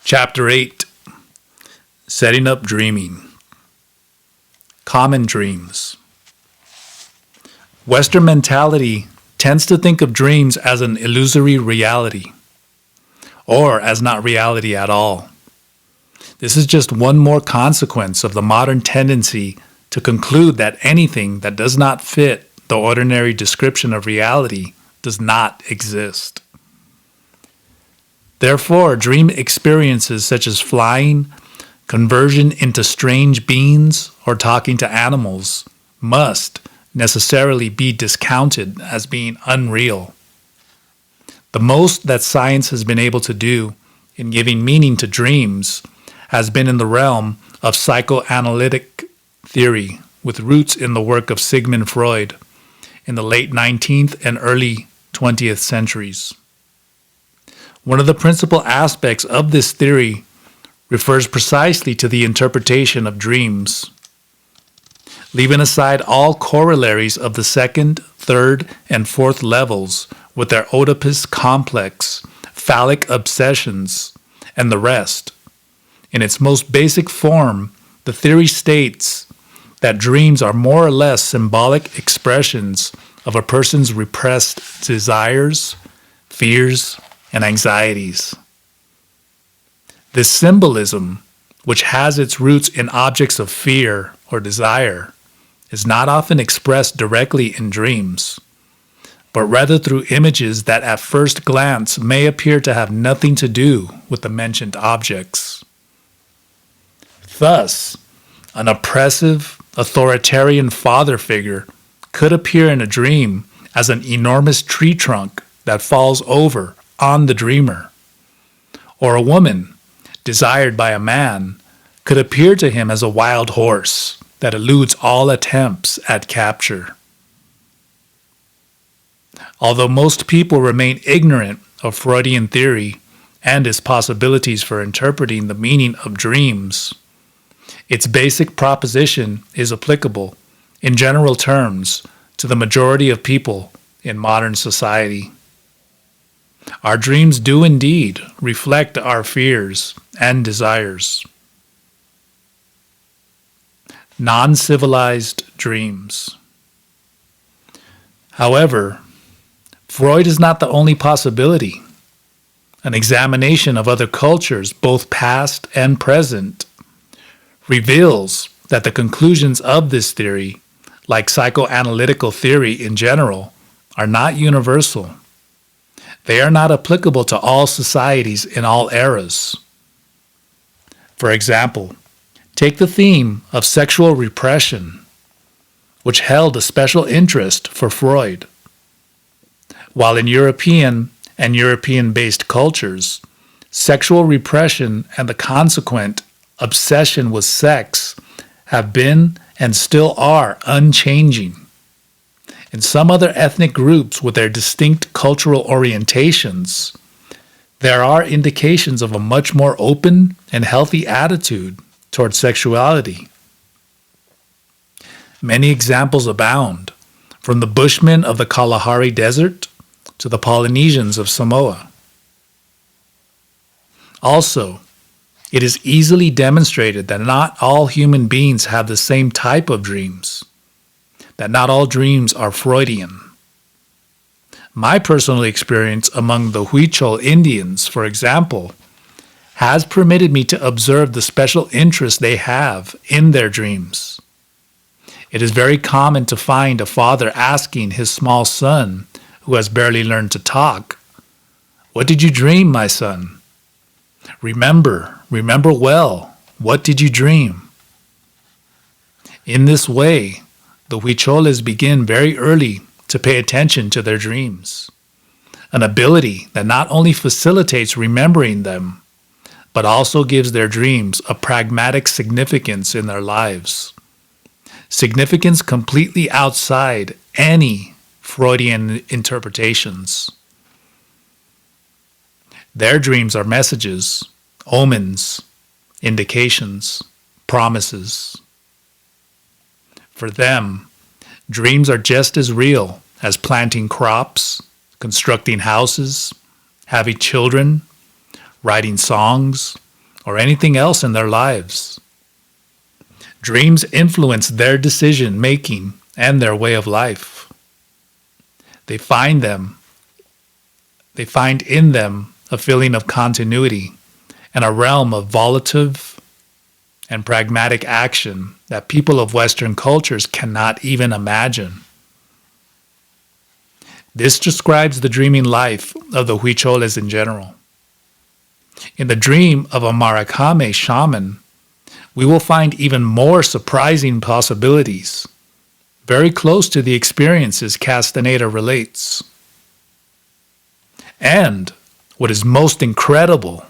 Chapter 8. Setting Up Dreaming. Common Dreams. Western mentality tends to think of dreams as an illusory reality, or as not reality at all. This is just one more consequence of the modern tendency to conclude that anything that does not fit the ordinary description of reality does not exist. Therefore, dream experiences such as flying, conversion into strange beings, or talking to animals must necessarily be discounted as being unreal. The most that science has been able to do in giving meaning to dreams has been in the realm of psychoanalytic theory, with roots in the work of Sigmund Freud in the late 19th and early 20th centuries. One of the principal aspects of this theory refers precisely to the interpretation of dreams. Leaving aside all corollaries of the second, third, and fourth levels with their Oedipus complex, phallic obsessions, and the rest, in its most basic form, the theory states that dreams are more or less symbolic expressions of a person's repressed desires, fears, and anxieties. This symbolism, which has its roots in objects of fear or desire, is not often expressed directly in dreams, but rather through images that at first glance may appear to have nothing to do with the mentioned objects. Thus, an oppressive, authoritarian father figure could appear in a dream as an enormous tree trunk that falls over on the dreamer, or a woman, desired by a man, could appear to him as a wild horse that eludes all attempts at capture. Although most people remain ignorant of Freudian theory and its possibilities for interpreting the meaning of dreams, its basic proposition is applicable, in general terms, to the majority of people in modern society. Our dreams do indeed reflect our fears and desires. Non-civilized dreams. However, Freud is not the only possibility. An examination of other cultures, both past and present, reveals that the conclusions of this theory, like psychoanalytical theory in general, are not universal. They are not applicable to all societies in all eras. For example, take the theme of sexual repression, which held a special interest for Freud. While in European and European-based cultures, sexual repression and the consequent obsession with sex have been and still are unchanging. In some other ethnic groups with their distinct cultural orientations, there are indications of a much more open and healthy attitude toward sexuality. Many examples abound, from the Bushmen of the Kalahari Desert to the Polynesians of Samoa. Also, it is easily demonstrated that not all human beings have the same type of dreams, that not all dreams are Freudian. My personal experience among the Huichol Indians, for example, has permitted me to observe the special interest they have in their dreams. It is very common to find a father asking his small son, who has barely learned to talk, "What did you dream, my son? Remember well, what did you dream?" In this way, the Huicholes begin very early to pay attention to their dreams, an ability that not only facilitates remembering them, but also gives their dreams a pragmatic significance in their lives. Significance completely outside any Freudian interpretations. Their dreams are messages, omens, indications, promises. For them, dreams are just as real as planting crops, constructing houses, having children, writing songs, or anything else in their lives. Dreams influence their decision making and their way of life. They find in them a feeling of continuity and a realm of volitive and pragmatic action that people of Western cultures cannot even imagine. This describes the dreaming life of the Huicholes in general. In the dream of a Maracame shaman, we will find even more surprising possibilities, very close to the experiences Castaneda relates. And, what is most incredible,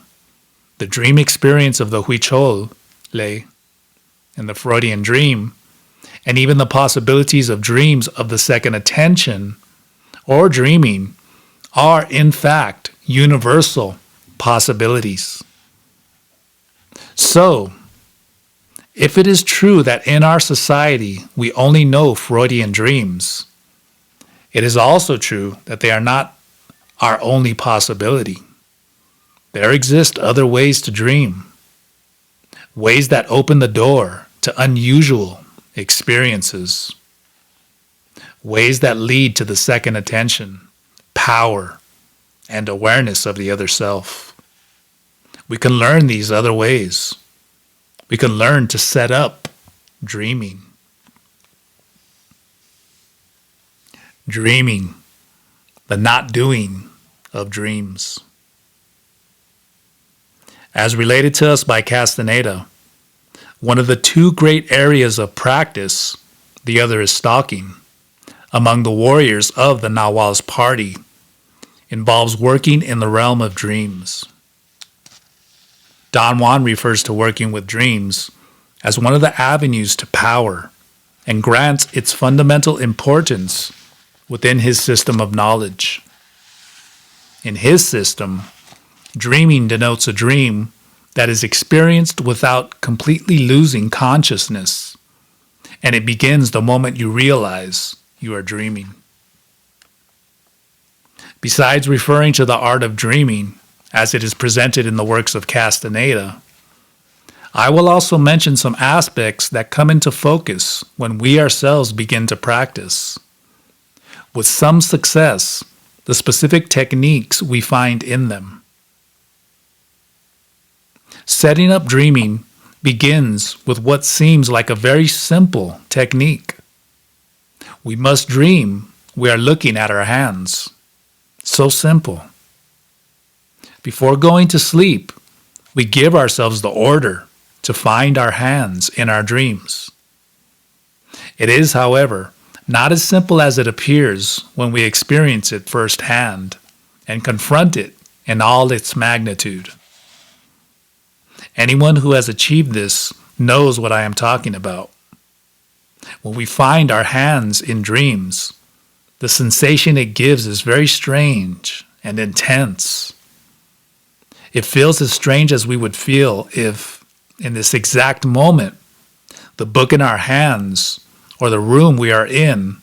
the dream experience of the Huichol in the Freudian dream, and even the possibilities of dreams of the second attention or dreaming are in fact universal possibilities. So, if it is true that in our society we only know Freudian dreams, it is also true that they are not our only possibility. There exist other ways to dream, ways that open the door to unusual experiences, ways that lead to the second attention, power, and awareness of the other self. We can learn these other ways. We can learn to set up dreaming. Dreaming, the not doing of dreams. As related to us by Castaneda, one of the two great areas of practice, the other is stalking, among the warriors of the Nahual's party, involves working in the realm of dreams. Don Juan refers to working with dreams as one of the avenues to power and grants its fundamental importance within his system of knowledge. In his system, dreaming denotes a dream that is experienced without completely losing consciousness, and it begins the moment you realize you are dreaming. Besides referring to the art of dreaming as it is presented in the works of Castaneda, I will also mention some aspects that come into focus when we ourselves begin to practice. With some success, the specific techniques we find in them. Setting up dreaming begins with what seems like a very simple technique. We must dream we are looking at our hands. So simple. Before going to sleep, we give ourselves the order to find our hands in our dreams. It is, however, not as simple as it appears when we experience it firsthand and confront it in all its magnitude. Anyone who has achieved this knows what I am talking about. When we find our hands in dreams, the sensation it gives is very strange and intense. It feels as strange as we would feel if, in this exact moment, the book in our hands or the room we are in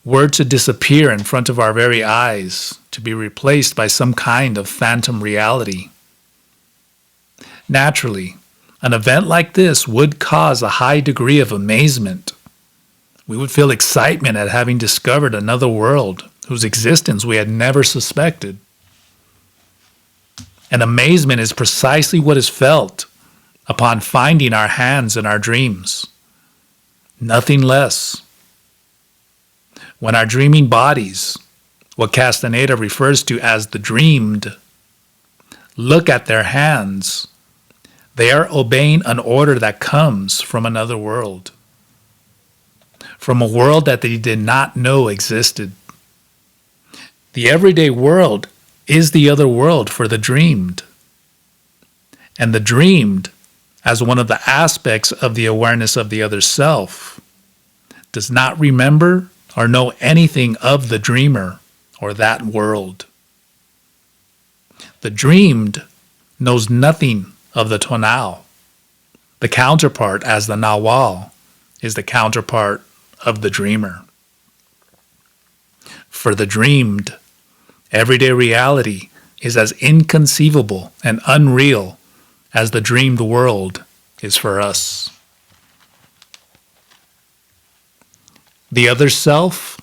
were to disappear in front of our very eyes, to be replaced by some kind of phantom reality. Naturally, an event like this would cause a high degree of amazement. We would feel excitement at having discovered another world whose existence we had never suspected. And amazement is precisely what is felt upon finding our hands in our dreams. Nothing less. When our dreaming bodies, what Castaneda refers to as the dreamed, look at their hands, they are obeying an order that comes from another world, from a world that they did not know existed. The everyday world is the other world for the dreamed. And the dreamed, as one of the aspects of the awareness of the other self, does not remember or know anything of the dreamer or that world. The dreamed knows nothing of the tonal. The counterpart, as the Nahual, is the counterpart of the dreamer. For the dreamed, everyday reality is as inconceivable and unreal as the dreamed world is for us. The other self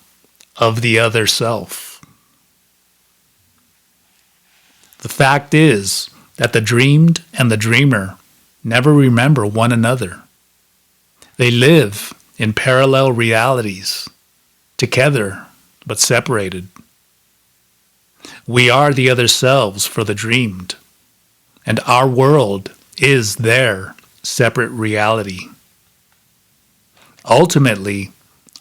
of the other self. The fact is that the dreamed and the dreamer never remember one another. They live in parallel realities, together but separated. We are the other selves for the dreamed, and our world is their separate reality. Ultimately,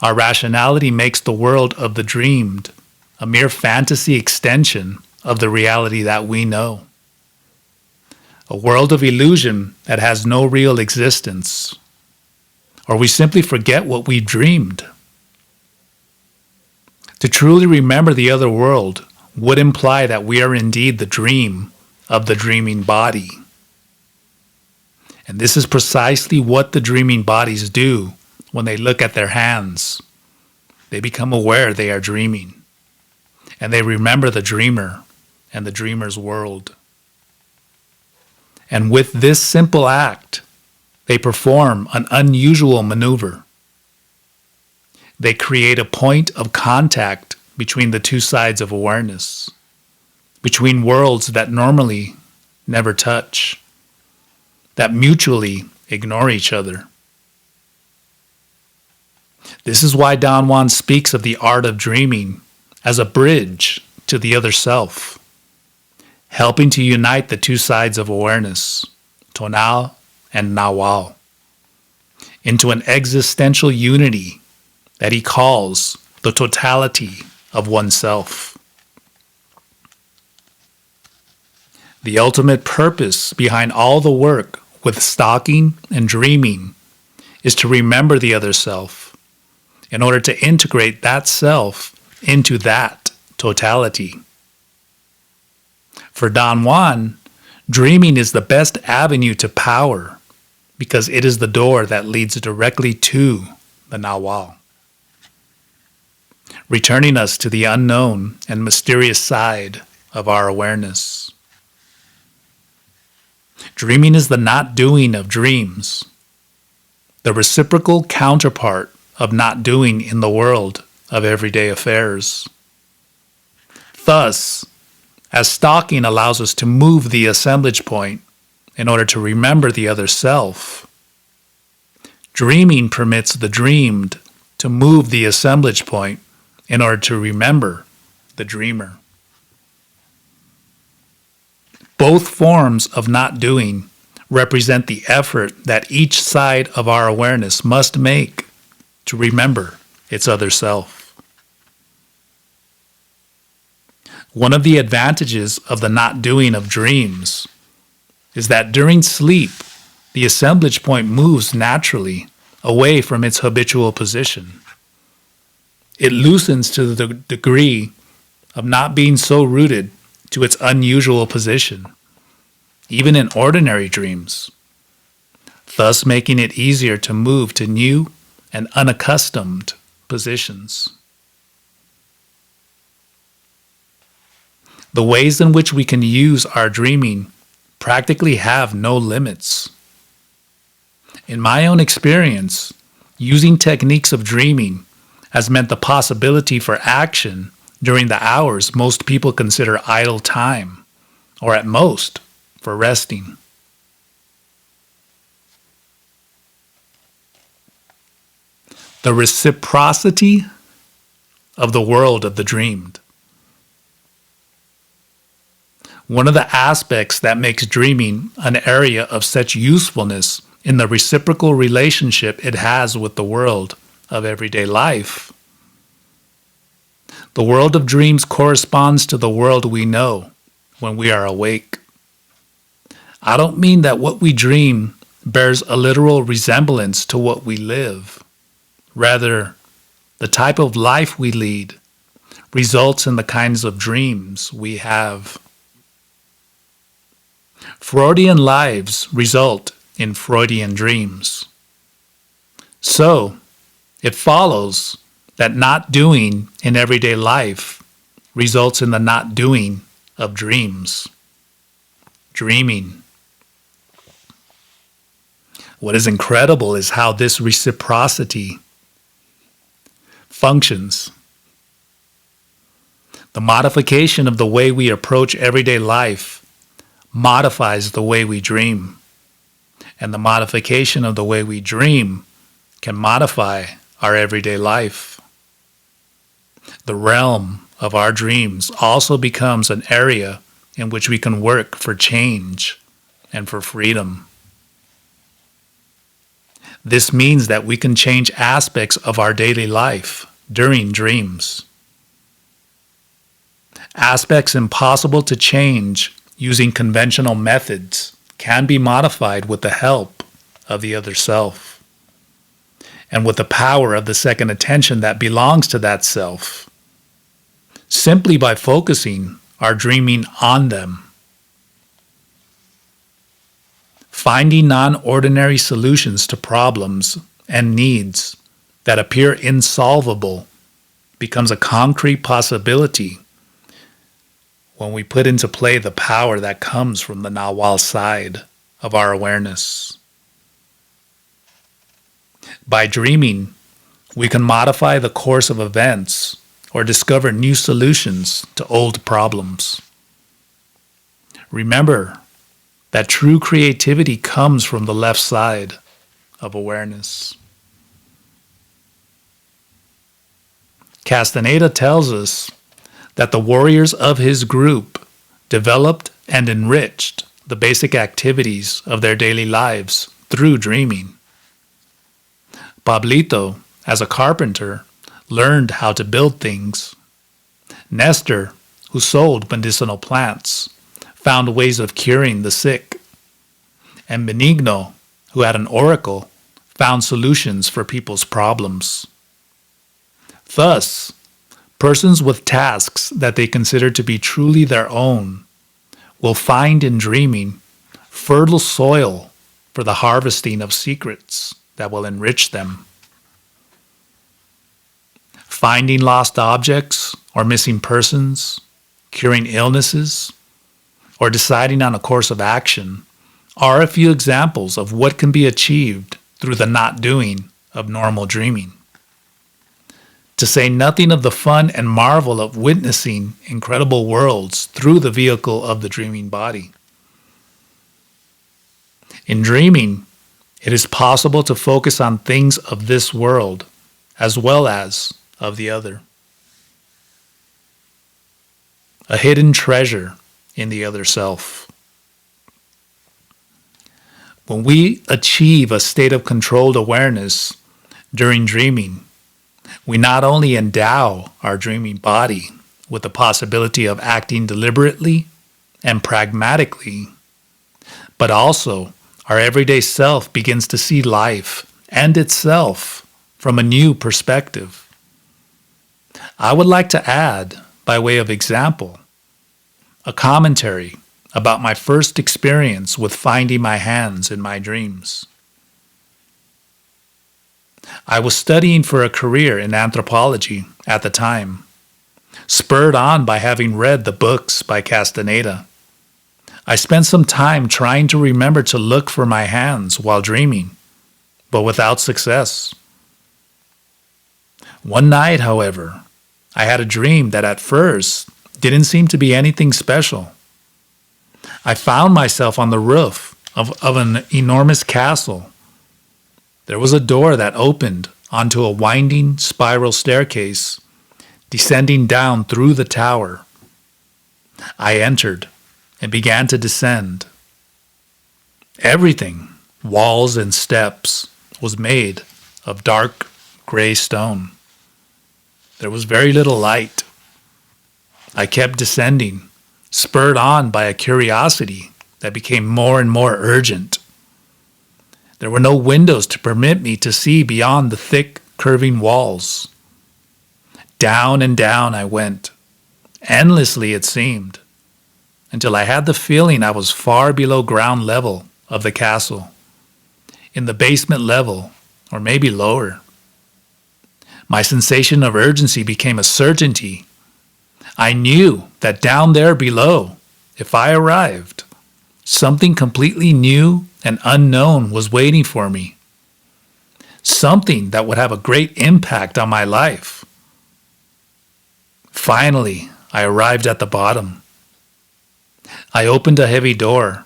our rationality makes the world of the dreamed a mere fantasy extension of the reality that we know. A world of illusion that has no real existence. Or we simply forget what we dreamed. To truly remember the other world would imply that we are indeed the dream of the dreaming body. And this is precisely what the dreaming bodies do when they look at their hands. They become aware they are dreaming, and they remember the dreamer and the dreamer's world. And with this simple act, they perform an unusual maneuver. They create a point of contact between the two sides of awareness, between worlds that normally never touch, that mutually ignore each other. This is why Don Juan speaks of the art of dreaming as a bridge to the other self, helping to unite the two sides of awareness, tonal and nawal, into an existential unity that he calls the totality of oneself. The ultimate purpose behind all the work with stalking and dreaming is to remember the other self in order to integrate that self into that totality. For Don Juan, dreaming is the best avenue to power because it is the door that leads directly to the nawal, returning us to the unknown and mysterious side of our awareness. Dreaming is the not doing of dreams, the reciprocal counterpart of not doing in the world of everyday affairs. Thus, as stalking allows us to move the assemblage point in order to remember the other self, dreaming permits the dreamed to move the assemblage point in order to remember the dreamer. Both forms of not doing represent the effort that each side of our awareness must make to remember its other self. One of the advantages of the not doing of dreams is that during sleep, the assemblage point moves naturally away from its habitual position. It loosens to the degree of not being so rooted to its unusual position, even in ordinary dreams, thus making it easier to move to new and unaccustomed positions. The ways in which we can use our dreaming practically have no limits. In my own experience, using techniques of dreaming has meant the possibility for action during the hours most people consider idle time, or at most, for resting. The reciprocity of the world of the dreamed. One of the aspects that makes dreaming an area of such usefulness in the reciprocal relationship it has with the world of everyday life. The world of dreams corresponds to the world we know when we are awake. I don't mean that what we dream bears a literal resemblance to what we live. Rather, the type of life we lead results in the kinds of dreams we have. Freudian lives result in Freudian dreams. So, it follows that not doing in everyday life results in the not doing of dreams. Dreaming. What is incredible is how this reciprocity functions. The modification of the way we approach everyday life modifies the way we dream. And the modification of the way we dream can modify our everyday life. The realm of our dreams also becomes an area in which we can work for change and for freedom. This means that we can change aspects of our daily life during dreams. Aspects impossible to change using conventional methods can be modified with the help of the other self and with the power of the second attention that belongs to that self, simply by focusing our dreaming on them. Finding non-ordinary solutions to problems and needs that appear insolvable becomes a concrete possibility when we put into play the power that comes from the Nawal side of our awareness. By dreaming, we can modify the course of events or discover new solutions to old problems. Remember that true creativity comes from the left side of awareness. Castaneda tells us that the warriors of his group developed and enriched the basic activities of their daily lives through dreaming. Pablito, as a carpenter, learned how to build things. Nestor, who sold medicinal plants, found ways of curing the sick. And Benigno, who had an oracle, found solutions for people's problems. Thus, persons with tasks that they consider to be truly their own will find in dreaming fertile soil for the harvesting of secrets that will enrich them. Finding lost objects or missing persons, curing illnesses, or deciding on a course of action are a few examples of what can be achieved through the not doing of normal dreaming. To say nothing of the fun and marvel of witnessing incredible worlds through the vehicle of the dreaming body. In dreaming, it is possible to focus on things of this world as well as of the other. A hidden treasure in the other self. When we achieve a state of controlled awareness during dreaming, we not only endow our dreaming body with the possibility of acting deliberately and pragmatically, but also our everyday self begins to see life and itself from a new perspective. I would like to add, by way of example, a commentary about my first experience with finding my hands in my dreams. I was studying for a career in anthropology at the time, spurred on by having read the books by Castaneda. I spent some time trying to remember to look for my hands while dreaming, but without success. One night, however, I had a dream that at first didn't seem to be anything special. I found myself on the roof of an enormous castle. There was a door that opened onto a winding spiral staircase, descending down through the tower. I entered and began to descend. Everything, walls and steps, was made of dark gray stone. There was very little light. I kept descending, spurred on by a curiosity that became more and more urgent. There were no windows to permit me to see beyond the thick, curving walls. Down and down I went, endlessly it seemed, until I had the feeling I was far below ground level of the castle, in the basement level, or maybe lower. My sensation of urgency became a certainty. I knew that down there below, if I arrived, Something completely new and unknown was waiting for me. Something that would have a great impact on my life. Finally, I arrived at the bottom. I opened a heavy door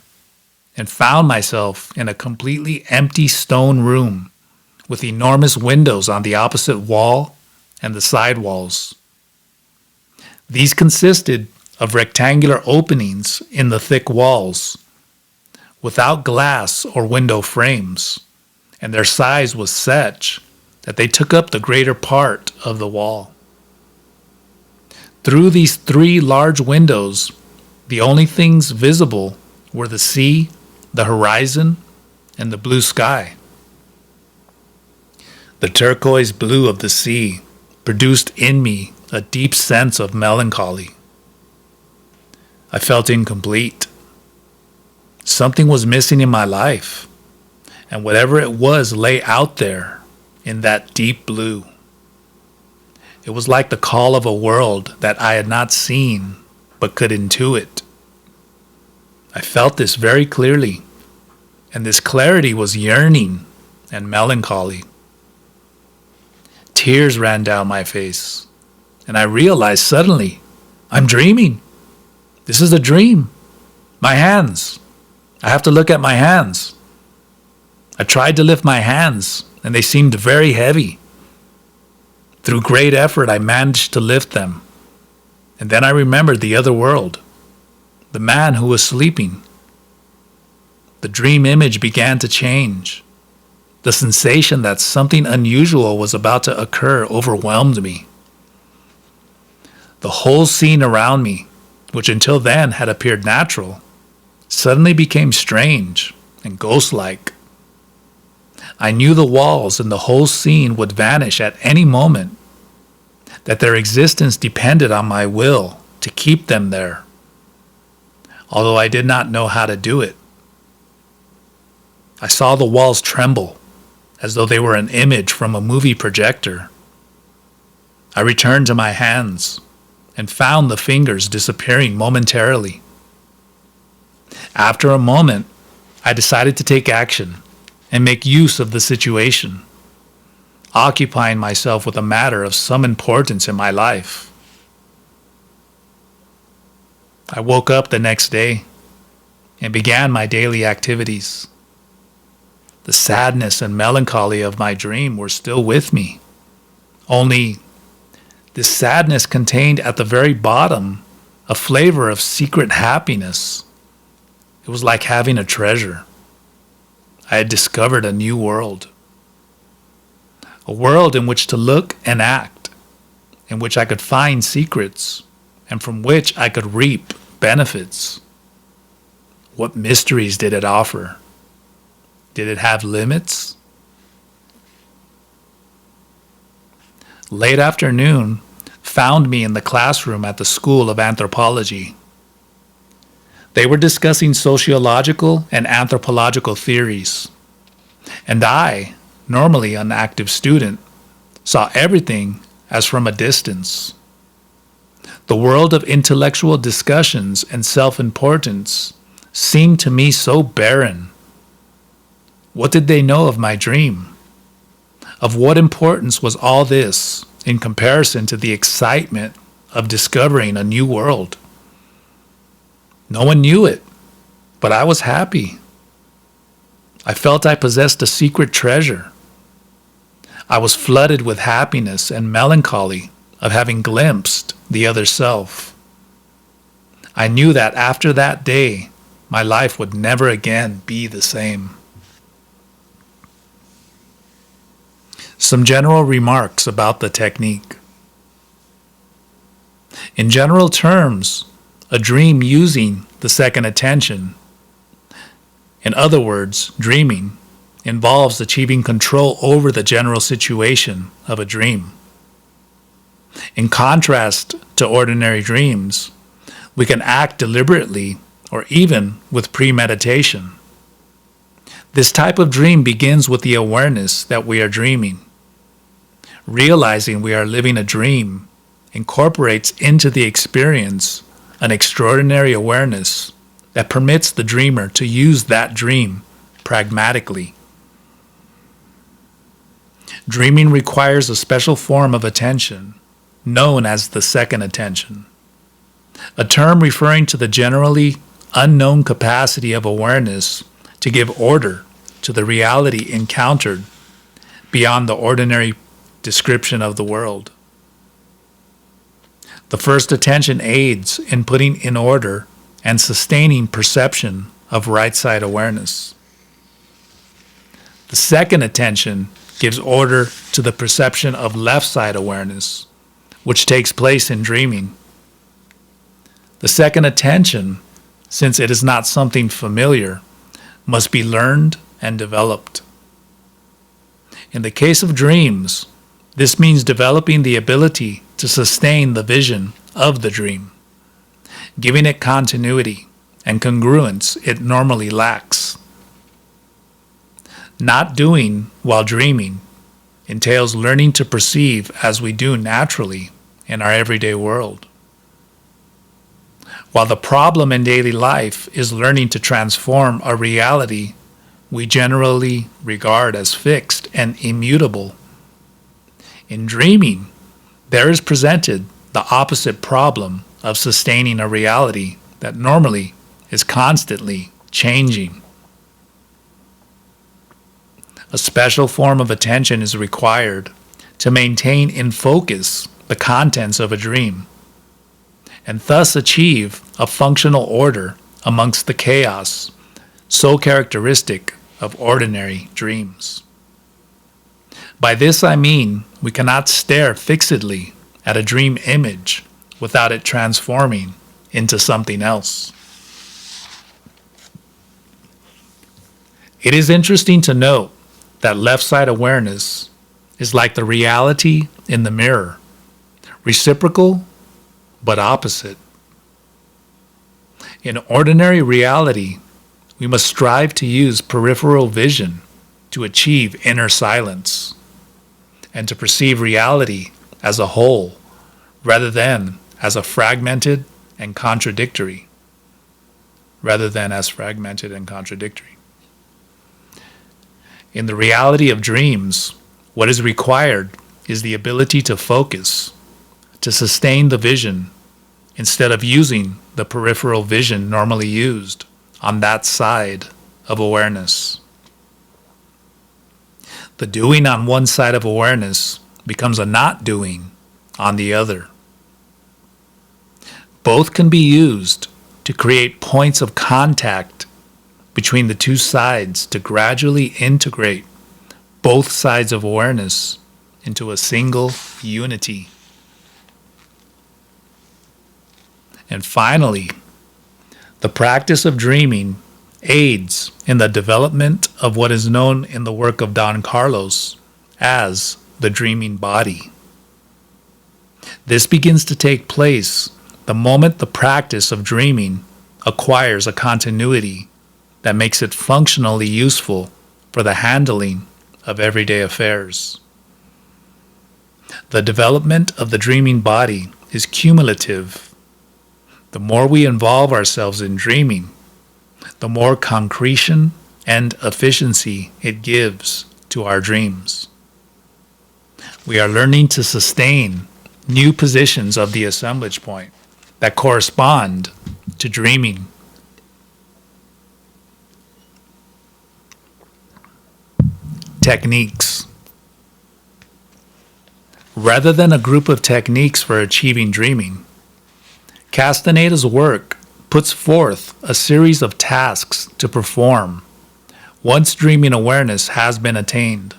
and found myself in a completely empty stone room with enormous windows on the opposite wall and the side walls. These consisted of rectangular openings in the thick walls, without glass or window frames, and their size was such that they took up the greater part of the wall. Through these 3 large windows, the only things visible were the sea, the horizon, and the blue sky. The turquoise blue of the sea produced in me a deep sense of melancholy. I felt incomplete. Something was missing in my life, and whatever it was lay out there in that deep blue. It was like the call of a world that I had not seen but could intuit. I felt this very clearly, and this clarity was yearning and melancholy. Tears ran down my face, and I realized suddenly, I'm dreaming. This is a dream. My hands. I have to look at my hands. I tried to lift my hands, and they seemed very heavy. Through great effort, I managed to lift them. And then I remembered the other world, the man who was sleeping. The dream image began to change. The sensation that something unusual was about to occur overwhelmed me. The whole scene around me, which until then had appeared natural, suddenly became strange and ghost-like. I knew the walls and the whole scene would vanish at any moment, that their existence depended on my will to keep them there, although I did not know how to do it. I saw the walls tremble, as though they were an image from a movie projector. I returned to my hands and found the fingers disappearing momentarily. After a moment, I decided to take action and make use of the situation, occupying myself with a matter of some importance in my life. I woke up the next day and began my daily activities. The sadness and melancholy of my dream were still with me. Only, this sadness contained at the very bottom a flavor of secret happiness. It was like having a treasure. I had discovered a new world. A world in which to look and act, in which I could find secrets, and from which I could reap benefits. What mysteries did it offer? Did it have limits? Late afternoon found me in the classroom at the School of Anthropology. They were discussing sociological and anthropological theories, and I, normally an active student, saw everything as from a distance. The world of intellectual discussions and self-importance seemed to me so barren. What did they know of my dream? Of what importance was all this in comparison to the excitement of discovering a new world? No one knew it, but I was happy. I felt I possessed a secret treasure. I was flooded with happiness and melancholy of having glimpsed the other self. I knew that after that day, my life would never again be the same. Some general remarks about the technique. In general terms, a dream using the second attention, in other words, dreaming, involves achieving control over the general situation of a dream. In contrast to ordinary dreams, we can act deliberately or even with premeditation. This type of dream begins with the awareness that we are dreaming. Realizing we are living a dream incorporates into the experience an extraordinary awareness that permits the dreamer to use that dream pragmatically. Dreaming requires a special form of attention, known as the second attention, a term referring to the generally unknown capacity of awareness to give order to the reality encountered beyond the ordinary description of the world. The first attention aids in putting in order and sustaining perception of right side awareness. The second attention gives order to the perception of left side awareness, which takes place in dreaming. The second attention, since it is not something familiar, must be learned and developed. In the case of dreams, this means developing the ability to sustain the vision of the dream, giving it continuity and congruence it normally lacks. Not doing while dreaming entails learning to perceive as we do naturally in our everyday world. While the problem in daily life is learning to transform a reality we generally regard as fixed and immutable, in dreaming, there is presented the opposite problem of sustaining a reality that normally is constantly changing. A special form of attention is required to maintain in focus the contents of a dream, and thus achieve a functional order amongst the chaos so characteristic of ordinary dreams. By this I mean we cannot stare fixedly at a dream image without it transforming into something else. It is interesting to note that left side awareness is like the reality in the mirror, reciprocal but opposite. In ordinary reality, we must strive to use peripheral vision to achieve inner silence and to perceive reality as a whole rather than as fragmented and contradictory. In the reality of dreams, what is required is the ability to focus, to sustain the vision, instead of using the peripheral vision normally used on that side of awareness. The doing on one side of awareness becomes a not doing on the other. Both can be used to create points of contact between the two sides to gradually integrate both sides of awareness into a single unity. And finally, the practice of dreaming aids in the development of what is known in the work of Don Carlos as the dreaming body. This begins to take place the moment the practice of dreaming acquires a continuity that makes it functionally useful for the handling of everyday affairs. The development of the dreaming body is cumulative. The more we involve ourselves in dreaming, the more concretion and efficiency it gives to our dreams. We are learning to sustain new positions of the assemblage point that correspond to dreaming. Techniques. Rather than a group of techniques for achieving dreaming, Castaneda's work puts forth a series of tasks to perform once dreaming awareness has been attained,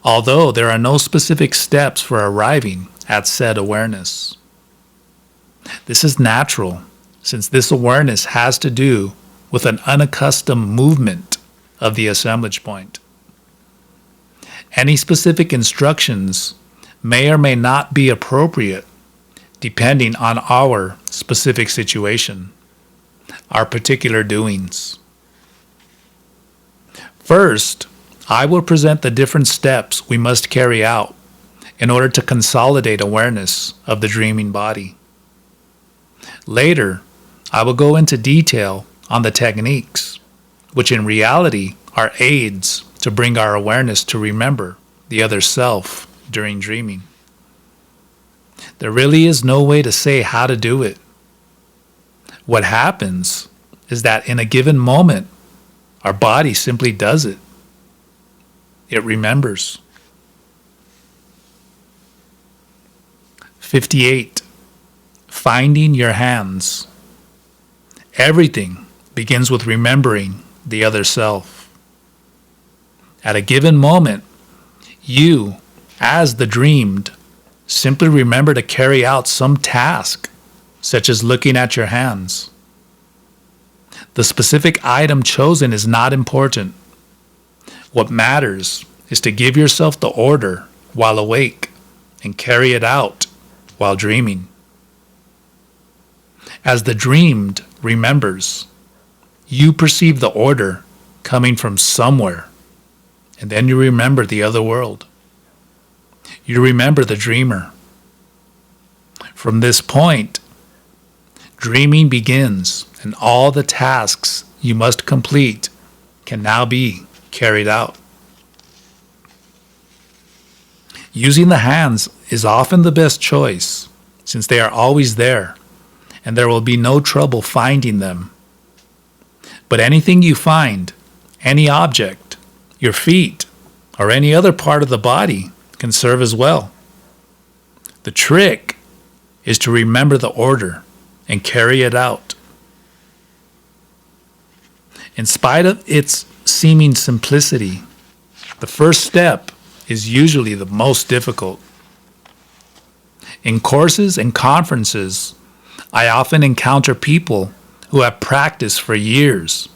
although there are no specific steps for arriving at said awareness. This is natural, since this awareness has to do with an unaccustomed movement of the assemblage point. Any specific instructions may or may not be appropriate depending on our specific situation, our particular doings. First, I will present the different steps we must carry out in order to consolidate awareness of the dreaming body. Later, I will go into detail on the techniques, which in reality are aids to bring our awareness to remember the other self during dreaming. There really is no way to say how to do it. What happens is that in a given moment, our body simply does it. It remembers. 58. Finding your hands. Everything begins with remembering the other self. At a given moment, you, as the dreamed, simply remember to carry out some task, such as looking at your hands. The specific item chosen is not important. What matters is to give yourself the order while awake and carry it out while dreaming. As the dreamed remembers, you perceive the order coming from somewhere, and then you remember the other world. You remember the dreamer. From this point, dreaming begins, and all the tasks you must complete can now be carried out. Using the hands is often the best choice, since they are always there, and there will be no trouble finding them. But anything you find, any object, your feet, or any other part of the body can serve as well. The trick is to remember the order and carry it out. In spite of its seeming simplicity, the first step is usually the most difficult. In courses and conferences, I often encounter people who have practiced for years,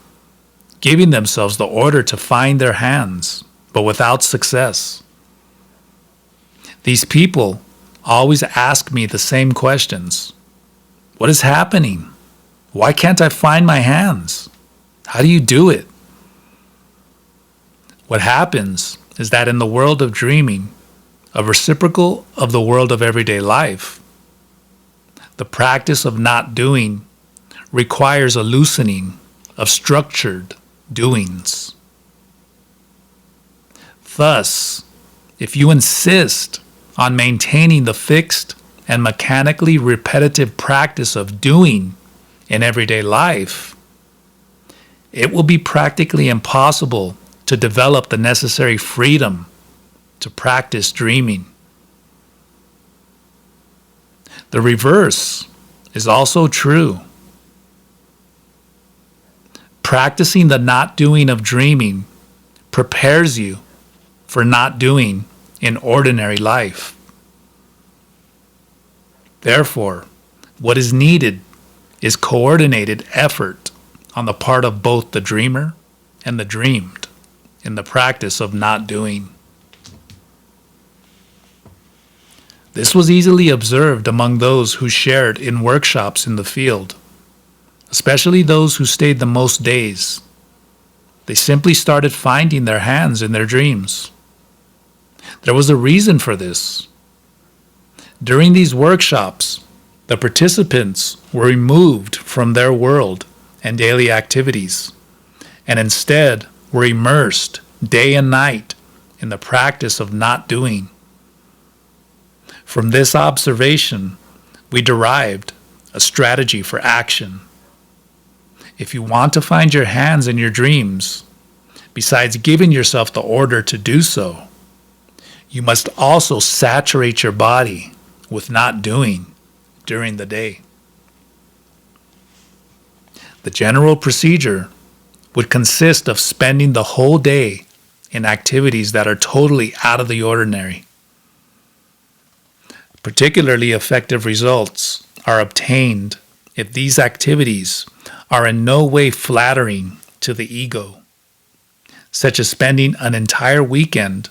giving themselves the order to find their hands, but without success. These people always ask me the same questions. What is happening? Why can't I find my hands? How do you do it? What happens is that in the world of dreaming, a reciprocal of the world of everyday life, the practice of not doing requires a loosening of structured doings. Thus, if you insist on maintaining the fixed and mechanically repetitive practice of doing in everyday life, it will be practically impossible to develop the necessary freedom to practice dreaming. The reverse is also true. Practicing the not doing of dreaming prepares you for not doing in ordinary life. Therefore, what is needed is coordinated effort on the part of both the dreamer and the dreamed in the practice of not doing. This was easily observed among those who shared in workshops in the field, especially those who stayed the most days. They simply started finding their hands in their dreams. There was a reason for this. During these workshops, the participants were removed from their world and daily activities, and instead were immersed day and night in the practice of not doing. From this observation, we derived a strategy for action. If you want to find your hands in your dreams, besides giving yourself the order to do so, you must also saturate your body with not doing during the day. The general procedure would consist of spending the whole day in activities that are totally out of the ordinary. Particularly effective results are obtained if these activities are in no way flattering to the ego, such as spending an entire weekend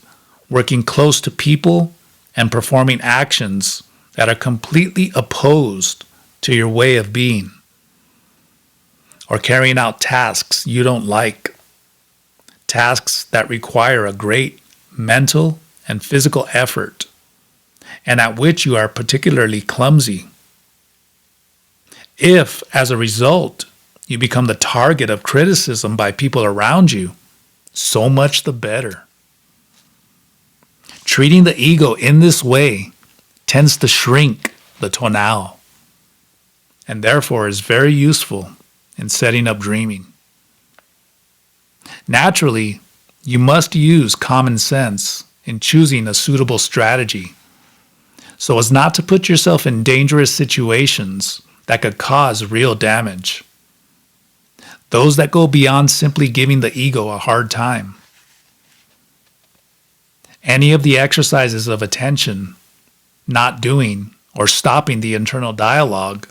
working close to people and performing actions that are completely opposed to your way of being, or carrying out tasks you don't like, tasks that require a great mental and physical effort, and at which you are particularly clumsy. If, as a result, you become the target of criticism by people around you, so much the better. Treating the ego in this way tends to shrink the tonal, and therefore is very useful in setting up dreaming. Naturally, you must use common sense in choosing a suitable strategy so as not to put yourself in dangerous situations that could cause real damage. Those that go beyond simply giving the ego a hard time. Any of the exercises of attention, not doing, or stopping the internal dialogue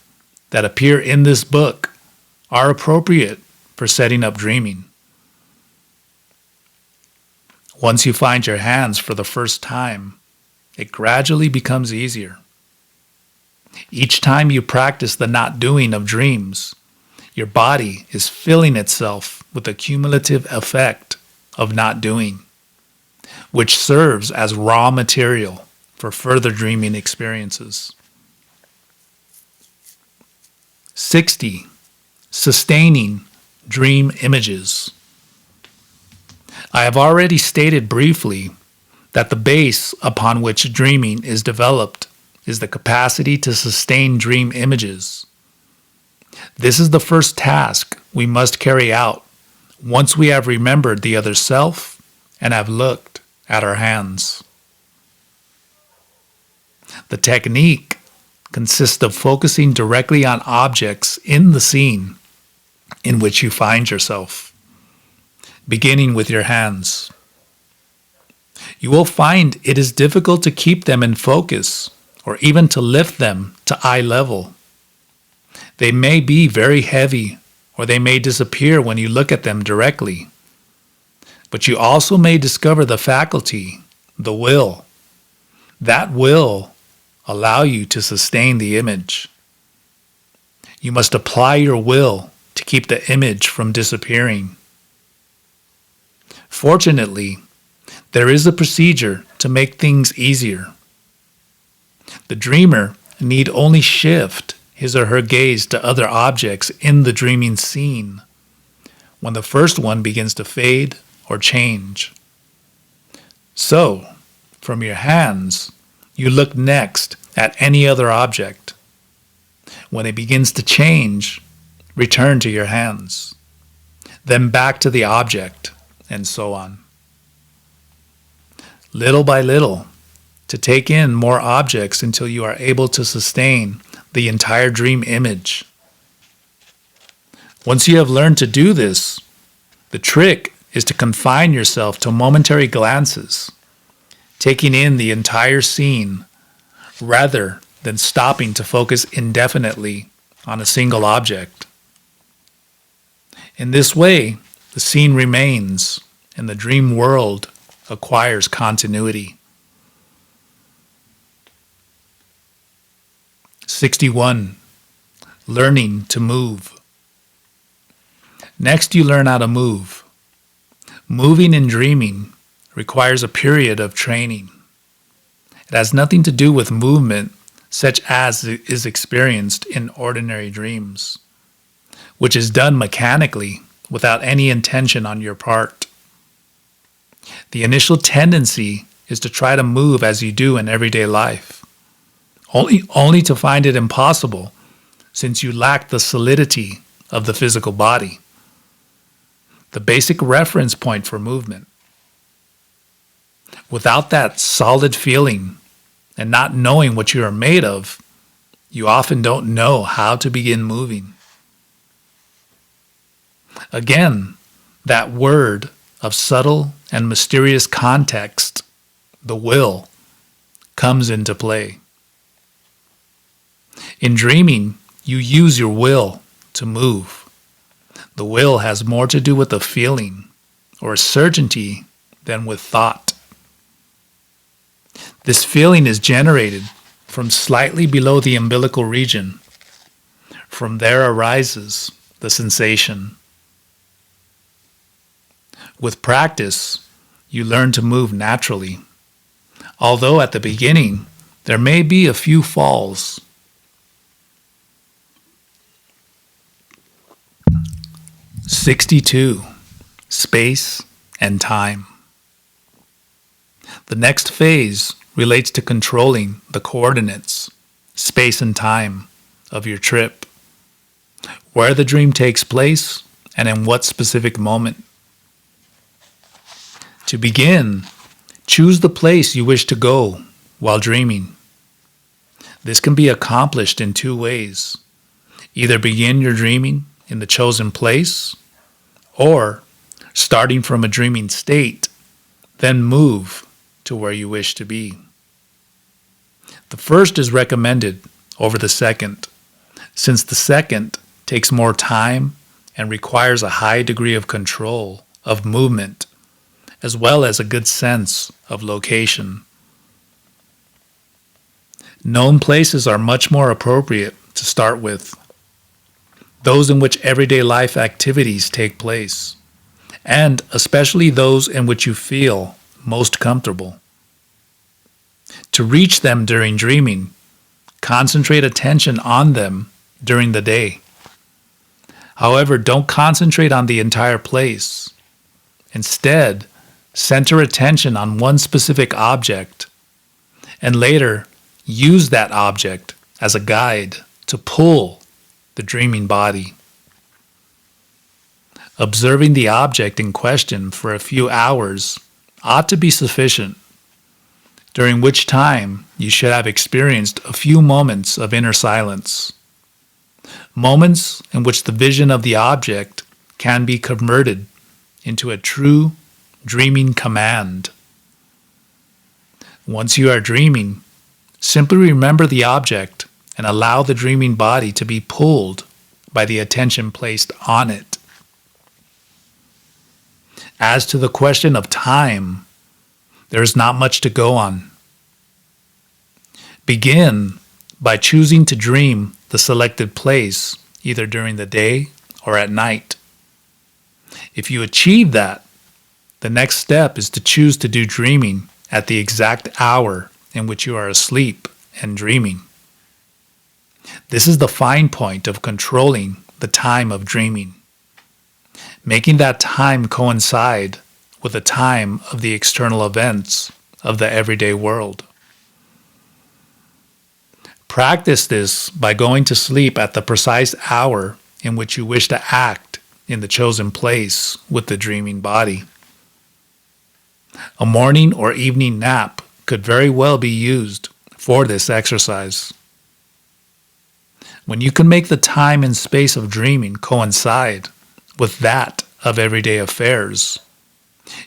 that appear in this book are appropriate for setting up dreaming. Once you find your hands for the first time, it gradually becomes easier. Each time you practice the not doing of dreams, your body is filling itself with the cumulative effect of not doing, which serves as raw material for further dreaming experiences. 60. Sustaining dream images. I have already stated briefly that the base upon which dreaming is developed is the capacity to sustain dream images. This is the first task we must carry out once we have remembered the other self and have looked at our hands. The technique consists of focusing directly on objects in the scene in which you find yourself, beginning with your hands. You will find it is difficult to keep them in focus or even to lift them to eye level. They may be very heavy or they may disappear when you look at them directly. But you also may discover the faculty, the will. That will allow you to sustain the image. You must apply your will to keep the image from disappearing. Fortunately, there is a procedure to make things easier. The dreamer need only shift his or her gaze to other objects in the dreaming scene when the first one begins to fade or change. So, from your hands, you look next at any other object. When it begins to change, return to your hands, then back to the object, and so on. Little by little, to take in more objects until you are able to sustain the entire dream image. Once you have learned to do this, the trick is to confine yourself to momentary glances, taking in the entire scene rather than stopping to focus indefinitely on a single object. In this way, the scene remains and the dream world acquires continuity. 61. Learning to move. Next, you learn how to move. Moving and dreaming requires a period of training. It has nothing to do with movement such as is experienced in ordinary dreams, which is done mechanically without any intention on your part. The initial tendency is to try to move as you do in everyday life, only to find it impossible since you lack the solidity of the physical body, the basic reference point for movement. Without that solid feeling and not knowing what you are made of, you often don't know how to begin moving. Again, that word of subtle and mysterious context, the will, comes into play. In dreaming, you use your will to move. The will has more to do with a feeling or a certainty than with thought. This feeling is generated from slightly below the umbilical region. From there arises the sensation. With practice, you learn to move naturally, although at the beginning there may be a few falls. 62. Space and time. The next phase relates to controlling the coordinates, space and time of your trip, where the dream takes place, and in what specific moment. To begin, choose the place you wish to go while dreaming. This can be accomplished in two ways. Either begin your dreaming in the chosen place, or starting from a dreaming state, then move to where you wish to be. The first is recommended over the second, since the second takes more time and requires a high degree of control of movement, as well as a good sense of location. Known places are much more appropriate to start with, those in which everyday life activities take place, and especially those in which you feel most comfortable. To reach them during dreaming, concentrate attention on them during the day. However, don't concentrate on the entire place. Instead, center attention on one specific object, and later use that object as a guide to pull the dreaming body. Observing the object in question for a few hours ought to be sufficient, during which time you should have experienced a few moments of inner silence, moments in which the vision of the object can be converted into a true dreaming command. Once you are dreaming, simply remember the object and allow the dreaming body to be pulled by the attention placed on it. As to the question of time, there is not much to go on. Begin by choosing to dream the selected place either during the day or at night. If you achieve that, the next step is to choose to do dreaming at the exact hour in which you are asleep and dreaming. This is the fine point of controlling the time of dreaming, making that time coincide with the time of the external events of the everyday world. Practice this by going to sleep at the precise hour in which you wish to act in the chosen place with the dreaming body. A morning or evening nap could very well be used for this exercise. When you can make the time and space of dreaming coincide with that of everyday affairs,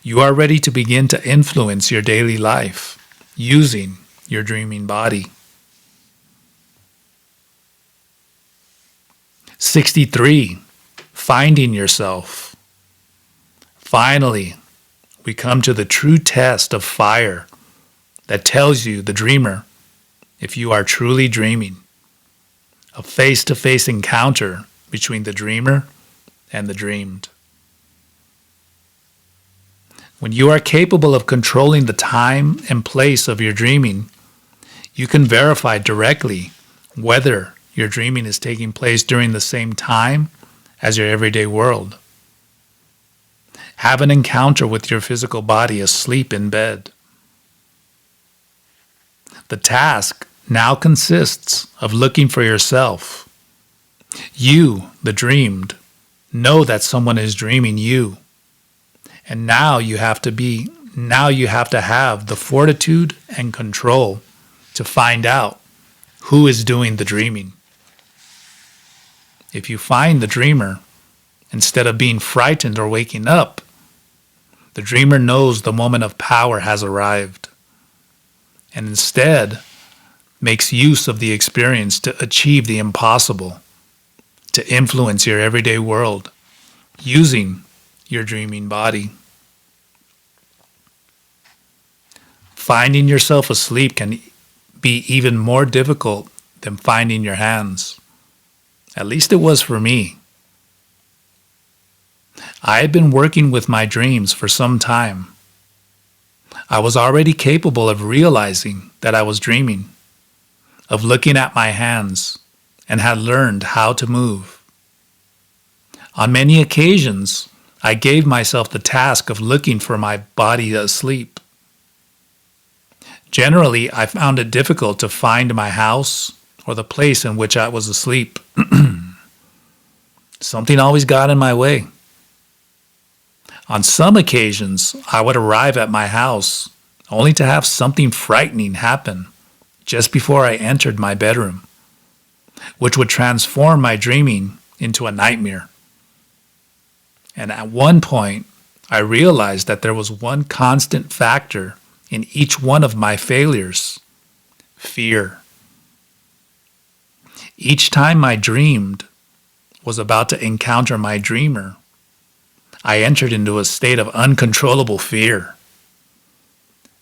you are ready to begin to influence your daily life using your dreaming body. 63. Finding yourself. Finally, we come to the true test of fire that tells you, the dreamer, if you are truly dreaming. A face-to-face encounter between the dreamer and the dreamed. When you are capable of controlling the time and place of your dreaming, you can verify directly whether your dreaming is taking place during the same time as your everyday world. Have an encounter with your physical body asleep in bed. The task now consists of looking for yourself. You, the dreamed, know that someone is dreaming you. And now you have to have the fortitude and control to find out who is doing the dreaming. If you find the dreamer, instead of being frightened or waking up, the dreamer knows the moment of power has arrived, and instead makes use of the experience to achieve the impossible, to influence your everyday world, using your dreaming body. Finding yourself asleep can be even more difficult than finding your hands. At least it was for me. I had been working with my dreams for some time. I was already capable of realizing that I was dreaming, of looking at my hands, and had learned how to move. On many occasions, I gave myself the task of looking for my body asleep. Generally, I found it difficult to find my house or the place in which I was asleep. Something always got in my way. On some occasions, I would arrive at my house only to have something frightening happen just before I entered my bedroom, which would transform my dreaming into a nightmare. And at one point, I realized that there was one constant factor in each one of my failures: fear. Each time I dreamed was about to encounter my dreamer, I entered into a state of uncontrollable fear.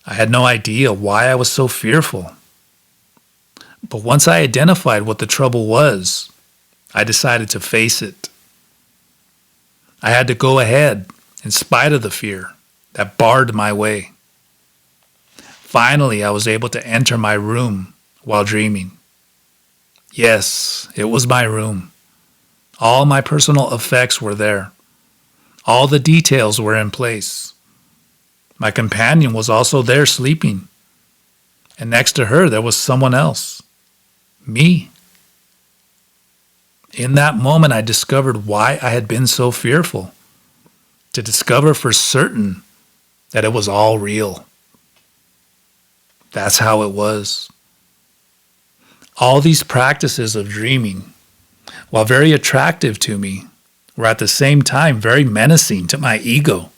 I had no idea why I was so fearful. But once I identified what the trouble was, I decided to face it. I had to go ahead in spite of the fear that barred my way. Finally, I was able to enter my room while dreaming. Yes, it was my room. All my personal effects were there. All the details were in place. My companion was also there sleeping. And next to her, there was someone else. Me. In that moment, I discovered why I had been so fearful. To discover for certain that it was all real. That's how it was. All these practices of dreaming, while very attractive to me, were at the same time very menacing to my ego,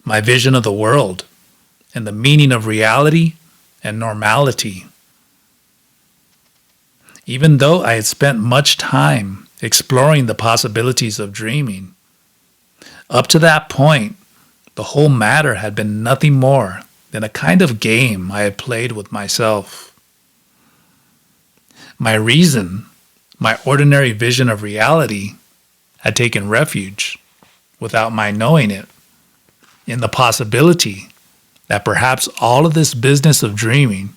my vision of the world, and the meaning of reality and normality. Even though I had spent much time exploring the possibilities of dreaming, up to that point, the whole matter had been nothing more than a kind of game I had played with myself. My reason, my ordinary vision of reality, had taken refuge, without my knowing it, in the possibility that perhaps all of this business of dreaming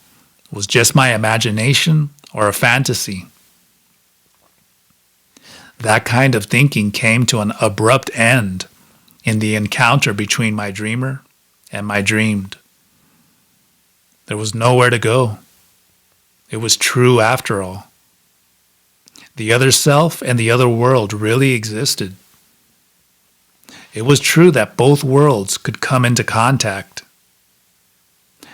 was just my imagination or a fantasy. That kind of thinking came to an abrupt end in the encounter between my dreamer and my dreamed. There was nowhere to go. It was true after all. The other self and the other world really existed. It was true that both worlds could come into contact.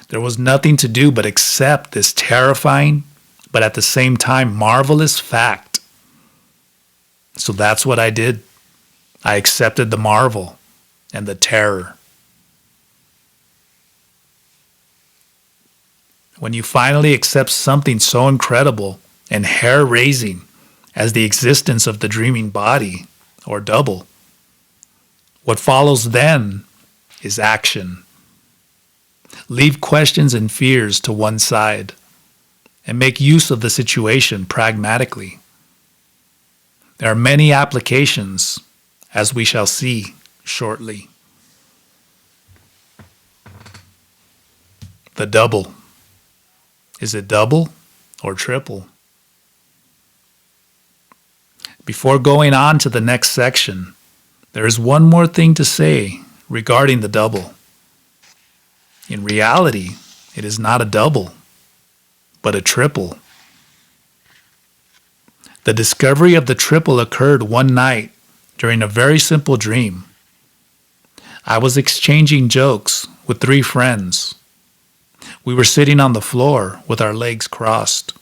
There was nothing to do but accept this terrifying, but at the same time marvelous fact. So that's what I did. I accepted the marvel and the terror. When you finally accept something so incredible and hair-raising as the existence of the dreaming body, or double, what follows then is action. Leave questions and fears to one side and make use of the situation pragmatically. There are many applications, as we shall see shortly. The double. Is it double or triple? Before going on to the next section, there is one more thing to say regarding the double. In reality, it is not a double, but a triple. The discovery of the triple occurred one night during a very simple dream. I was exchanging jokes with 3 friends. We were sitting on the floor with our legs crossed.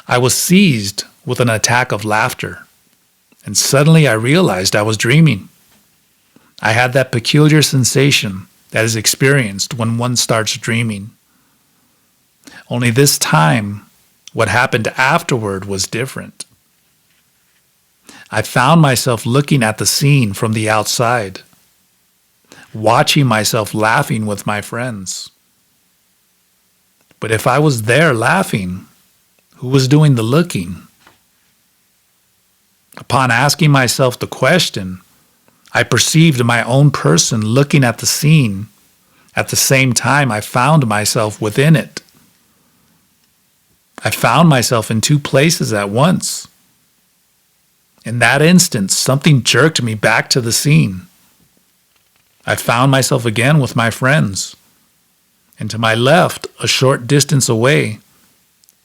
I was seized with an attack of laughter, and suddenly I realized I was dreaming. I had that peculiar sensation that is experienced when one starts dreaming. Only this time, what happened afterward was different. I found myself looking at the scene from the outside, watching myself laughing with my friends. But if I was there laughing, who was doing the looking? Upon asking myself the question, I perceived my own person looking at the scene. At the same time, I found myself within it. I found myself in 2 places at once. In that instant, something jerked me back to the scene. I found myself again with my friends. And to my left, a short distance away,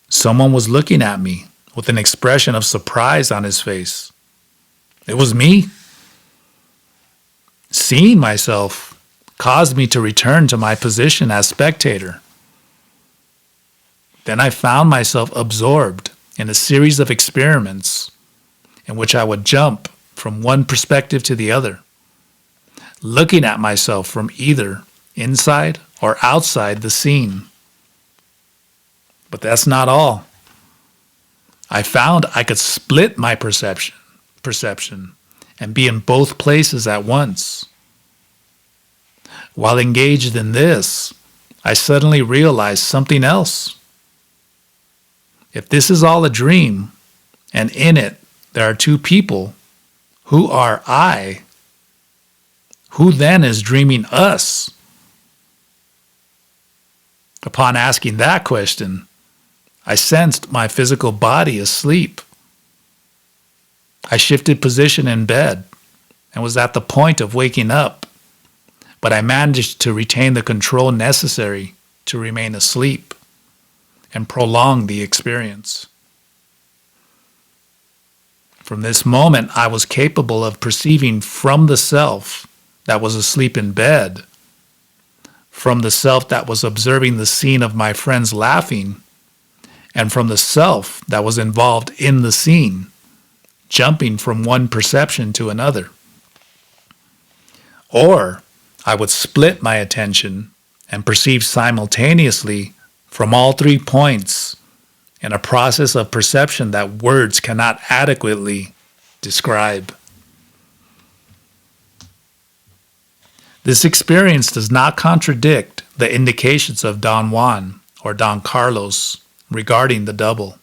someone was looking at me with an expression of surprise on his face. It was me. Seeing myself caused me to return to my position as spectator. Then I found myself absorbed in a series of experiments in which I would jump from one perspective to the other, looking at myself from either inside or outside the scene. But that's not all. I found I could split my perception and be in both places at once. While engaged in this, I suddenly realized something else. If this is all a dream, and in it there are two people, who are I? Who then is dreaming us? Upon asking that question, I sensed my physical body asleep. I shifted position in bed and was at the point of waking up, but I managed to retain the control necessary to remain asleep and prolong the experience. From this moment, I was capable of perceiving from the self that was asleep in bed, from the self that was observing the scene of my friends laughing, and from the self that was involved in the scene, jumping from one perception to another. Or I would split my attention and perceive simultaneously from all 3 points in a process of perception that words cannot adequately describe. This experience does not contradict the indications of Don Juan or Don Carlos regarding the double.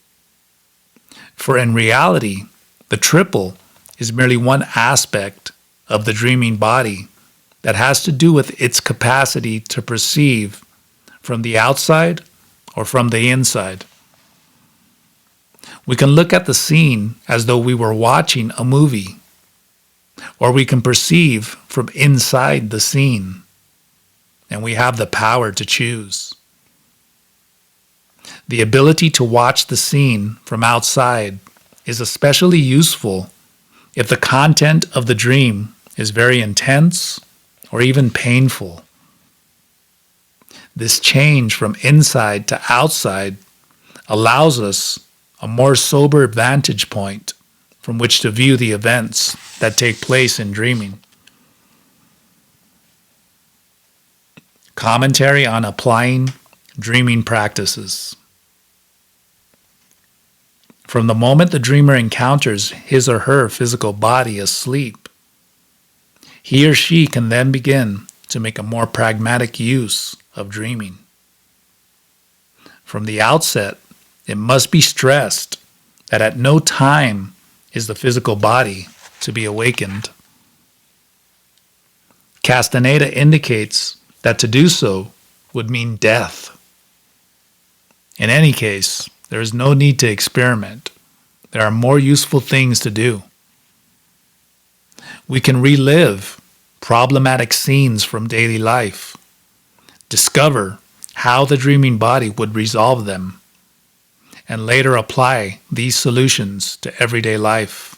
For in reality, the triple is merely one aspect of the dreaming body that has to do with its capacity to perceive from the outside or from the inside. We can look at the scene as though we were watching a movie, or we can perceive from inside the scene, and we have the power to choose. The ability to watch the scene from outside is especially useful if the content of the dream is very intense or even painful. This change from inside to outside allows us a more sober vantage point from which to view the events that take place in dreaming. Commentary on applying dreaming practices. From the moment the dreamer encounters his or her physical body asleep, he or she can then begin to make a more pragmatic use of dreaming. From the outset, it must be stressed that at no time is the physical body to be awakened. Castaneda indicates that to do so would mean death. In any case, there is no need to experiment. There are more useful things to do. We can relive problematic scenes from daily life, discover how the dreaming body would resolve them, and later apply these solutions to everyday life.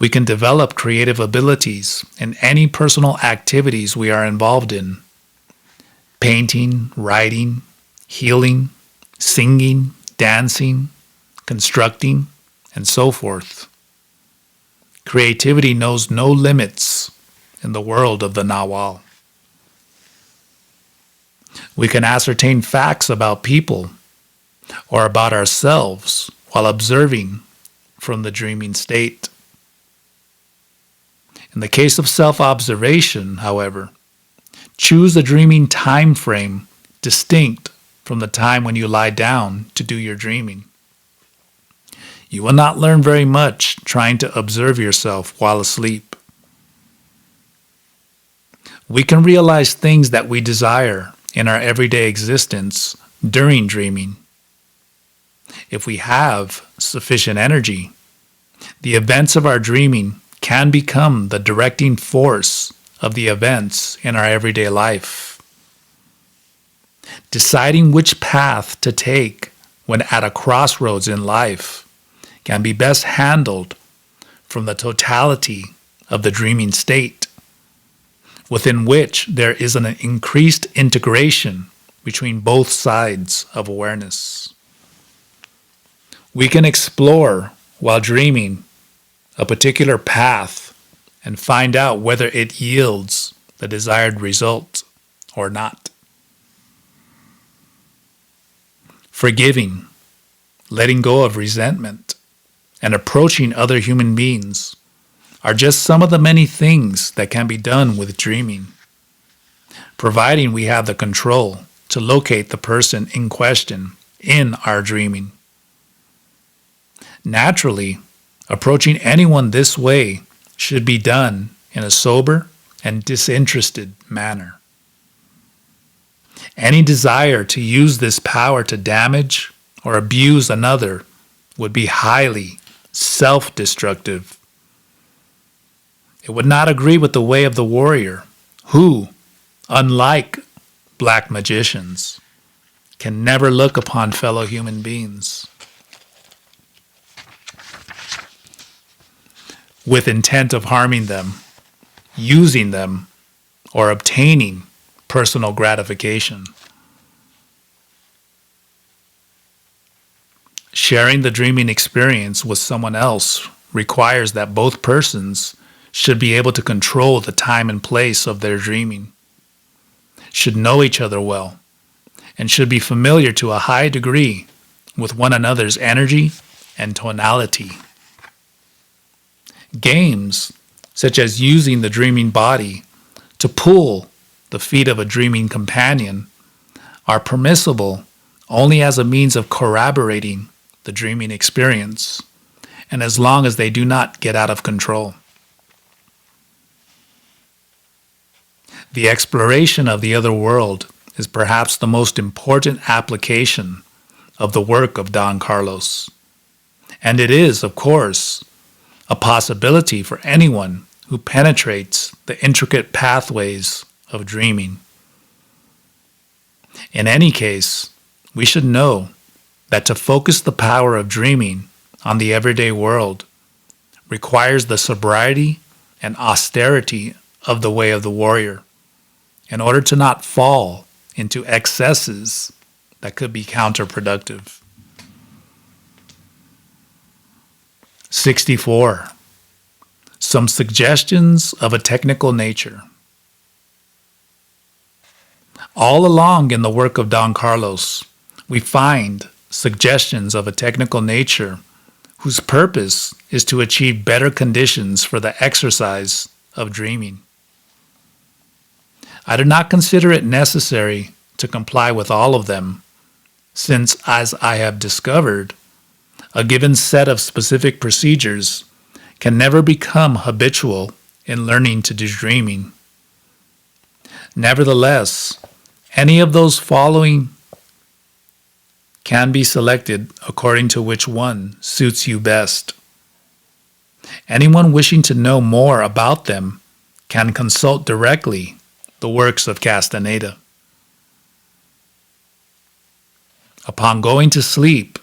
We can develop creative abilities in any personal activities we are involved in: painting, writing, healing, singing, dancing, constructing, and so forth. Creativity knows no limits in the world of the Nawal. We can ascertain facts about people or about ourselves while observing from the dreaming state. In the case of self-observation, however, choose a dreaming time frame distinct from the time when you lie down to do your dreaming. You will not learn very much trying to observe yourself while asleep. We can realize things that we desire in our everyday existence during dreaming. If we have sufficient energy The events of our dreaming can become the directing force of the events in our everyday life. Deciding which path to take when at a crossroads in life can be best handled from the totality of the dreaming state, within which there is an increased integration between both sides of awareness. We can explore, while dreaming, a particular path and find out whether it yields the desired result or not. Forgiving, letting go of resentment, and approaching other human beings are just some of the many things that can be done with dreaming, providing we have the control to locate the person in question in our dreaming. Naturally, approaching anyone this way should be done in a sober and disinterested manner. Any desire to use this power to damage or abuse another would be highly self-destructive. It would not agree with the way of the warrior, who, unlike black magicians, can never look upon fellow human beings with intent of harming them, using them, or obtaining personal gratification. Sharing the dreaming experience with someone else requires that both persons should be able to control the time and place of their dreaming, should know each other well, and should be familiar to a high degree with one another's energy and tonality. Games, such as using the dreaming body to pull the feet of a dreaming companion, are permissible only as a means of corroborating the dreaming experience, and as long as they do not get out of control. The exploration of the other world is perhaps the most important application of the work of Don Carlos, and it is, of course, a possibility for anyone who penetrates the intricate pathways of dreaming. In any case, we should know that to focus the power of dreaming on the everyday world requires the sobriety and austerity of the way of the warrior, in order to not fall into excesses that could be counterproductive. 64. Some suggestions of a technical nature. All along in the work of Don Carlos, we find suggestions of a technical nature whose purpose is to achieve better conditions for the exercise of dreaming. I do not consider it necessary to comply with all of them, since, as I have discovered, a given set of specific procedures can never become habitual in learning to do dreaming. Nevertheless, any of those following can be selected according to which one suits you best. Anyone wishing to know more about them can consult directly the works of Castaneda. Upon going to sleep,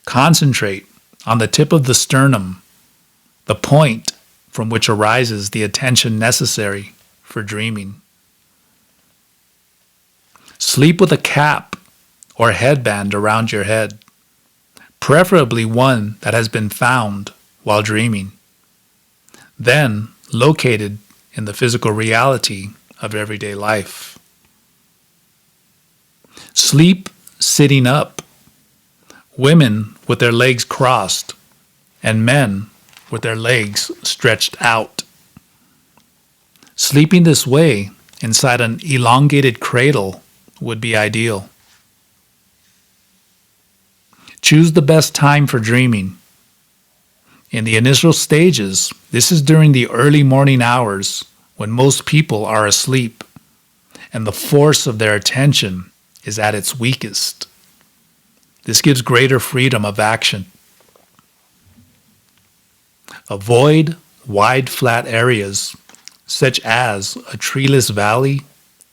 concentrate on the tip of the sternum, the point from which arises the attention necessary for dreaming. Sleep with a cap or headband around your head, preferably one that has been found while dreaming, then located in the physical reality of everyday life. Sleep sitting up, women with their legs crossed, and men with their legs stretched out. Sleeping this way inside an elongated cradle would be ideal. Choose the best time for dreaming. In the initial stages, this is during the early morning hours when most people are asleep and the force of their attention is at its weakest. This gives greater freedom of action. Avoid wide flat areas such as a treeless valley,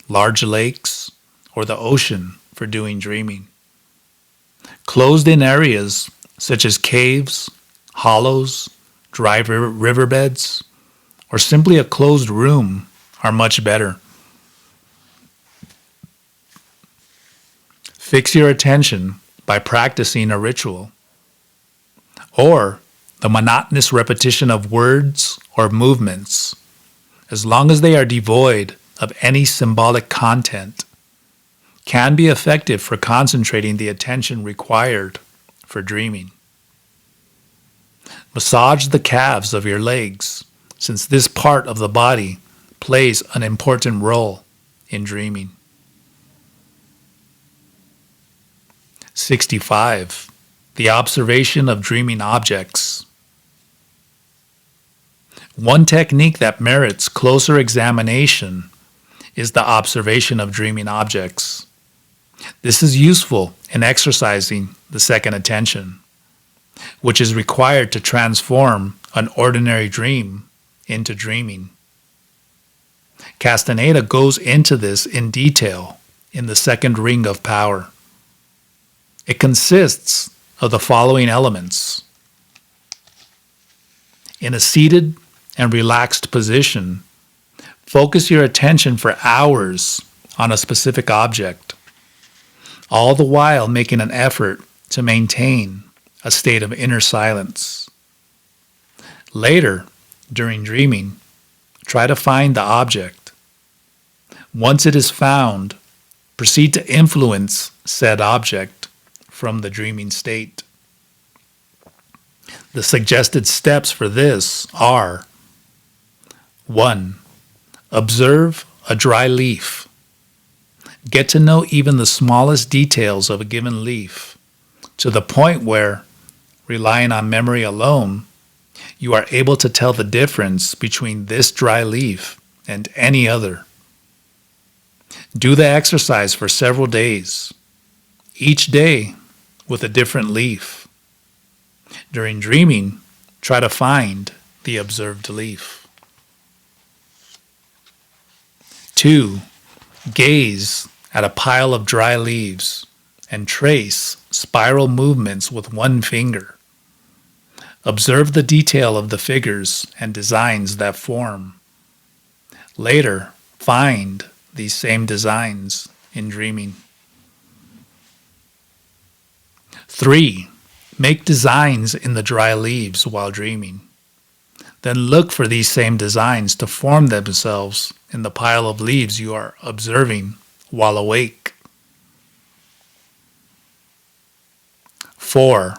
large lakes, or the ocean for doing dreaming. Closed-in areas such as caves, hollows, dry riverbeds, or simply a closed room are much better. Fix your attention by practicing a ritual, or the monotonous repetition of words or movements, as long as they are devoid of any symbolic content, can be effective for concentrating the attention required for dreaming. Massage the calves of your legs, since this part of the body plays an important role in dreaming. 65. The observation of dreaming objects. One technique that merits closer examination is the observation of dreaming objects. This is useful in exercising the second attention, which is required to transform an ordinary dream into dreaming. Castaneda goes into this in detail in the second ring of power. It consists of the following elements. In a seated and relaxed position, focus your attention for hours on a specific object, all the while making an effort to maintain a state of inner silence. Later, during dreaming, try to find the object. Once it is found, proceed to influence said object from the dreaming state. The suggested steps for this are: 1. Observe a dry leaf. Get to know even the smallest details of a given leaf, to the point where, relying on memory alone, you are able to tell the difference between this dry leaf and any other. Do the exercise for several days, each day with a different leaf. During dreaming, try to find the observed leaf. 2. Gaze at a pile of dry leaves and trace spiral movements with one finger. Observe the detail of the figures and designs that form. Later, find these same designs in dreaming. 3. Make designs in the dry leaves while dreaming. Then look for these same designs to form themselves in the pile of leaves you are observing while awake. 4.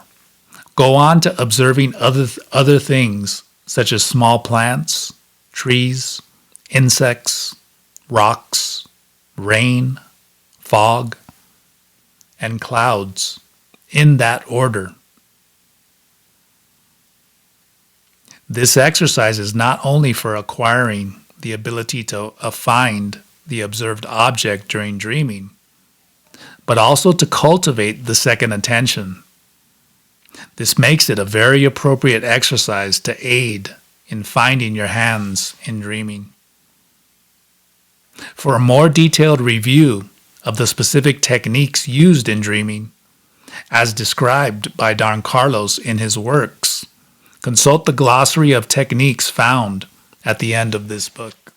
Go on to observing other things such as small plants, trees, insects, rocks, rain, fog, and clouds in that order. This exercise is not only for acquiring the ability to find the observed object during dreaming, but also to cultivate the second attention. This makes it a very appropriate exercise to aid in finding your hands in dreaming. For a more detailed review of the specific techniques used in dreaming, as described by Don Carlos in his works, consult the glossary of techniques found at the end of this book.